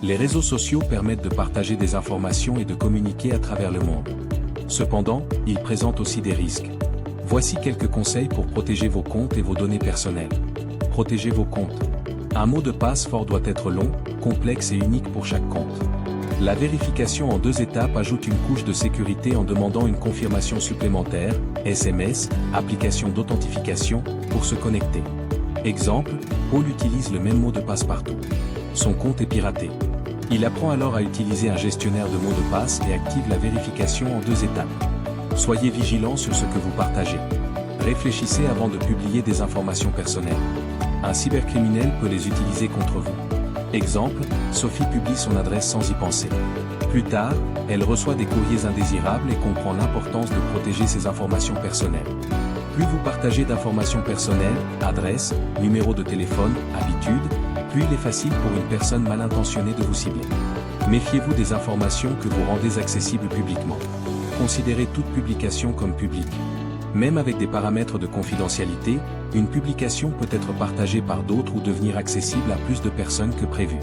Les réseaux sociaux permettent de partager des informations et de communiquer à travers le monde. Cependant, ils présentent aussi des risques. Voici quelques conseils pour protéger vos comptes et vos données personnelles. Protégez vos comptes. Un mot de passe fort doit être long, complexe et unique pour chaque compte. La vérification en 2 étapes ajoute une couche de sécurité en demandant une confirmation supplémentaire, SMS, application d'authentification, pour se connecter. Exemple, Paul utilise le même mot de passe partout. Son compte est piraté. Il apprend alors à utiliser un gestionnaire de mots de passe et active la vérification en 2 étapes. Soyez vigilant sur ce que vous partagez. Réfléchissez avant de publier des informations personnelles. Un cybercriminel peut les utiliser contre vous. Exemple, Sophie publie son adresse sans y penser. Plus tard, elle reçoit des courriers indésirables et comprend l'importance de protéger ses informations personnelles. Plus vous partagez d'informations personnelles, adresse, numéro de téléphone, habitudes, plus il est facile pour une personne mal intentionnée de vous cibler. Méfiez-vous des informations que vous rendez accessibles publiquement. Considérez toute publication comme publique. Même avec des paramètres de confidentialité, une publication peut être partagée par d'autres ou devenir accessible à plus de personnes que prévu.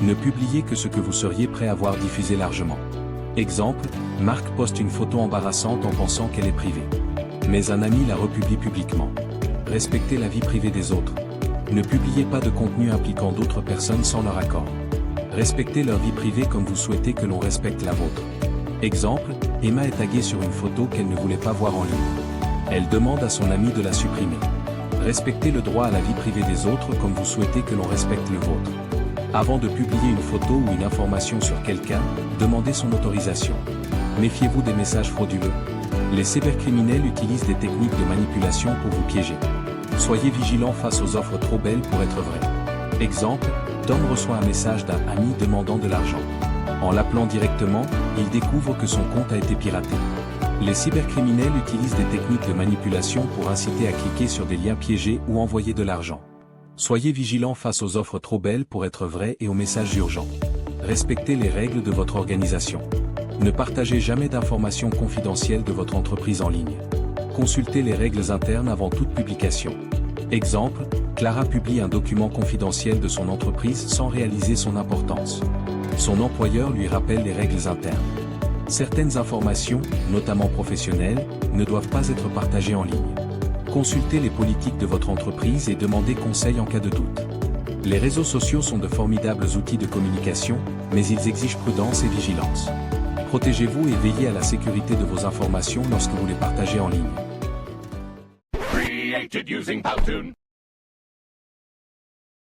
Ne publiez que ce que vous seriez prêt à voir diffusé largement. Exemple, Marc poste une photo embarrassante en pensant qu'elle est privée. Mais un ami la republie publiquement. Respectez la vie privée des autres. Ne publiez pas de contenu impliquant d'autres personnes sans leur accord. Respectez leur vie privée comme vous souhaitez que l'on respecte la vôtre. Exemple, Emma est taguée sur une photo qu'elle ne voulait pas voir en ligne. Elle demande à son ami de la supprimer. Respectez le droit à la vie privée des autres comme vous souhaitez que l'on respecte le vôtre. Avant de publier une photo ou une information sur quelqu'un, demandez son autorisation. Méfiez-vous des messages frauduleux. Les cybercriminels utilisent des techniques de manipulation pour vous piéger. Soyez vigilant face aux offres trop belles pour être vraies. Exemple, Tom reçoit un message d'un ami demandant de l'argent. En l'appelant directement, il découvre que son compte a été piraté. Les cybercriminels utilisent des techniques de manipulation pour inciter à cliquer sur des liens piégés ou envoyer de l'argent. Soyez vigilant face aux offres trop belles pour être vraies et aux messages urgents. Respectez les règles de votre organisation. Ne partagez jamais d'informations confidentielles de votre entreprise en ligne. Consultez les règles internes avant toute publication. Exemple, Clara publie un document confidentiel de son entreprise sans réaliser son importance. Son employeur lui rappelle les règles internes. Certaines informations, notamment professionnelles, ne doivent pas être partagées en ligne. Consultez les politiques de votre entreprise et demandez conseil en cas de doute. Les réseaux sociaux sont de formidables outils de communication, mais ils exigent prudence et vigilance. Protégez-vous et veillez à la sécurité de vos informations lorsque vous les partagez en ligne. Created using Powtoon.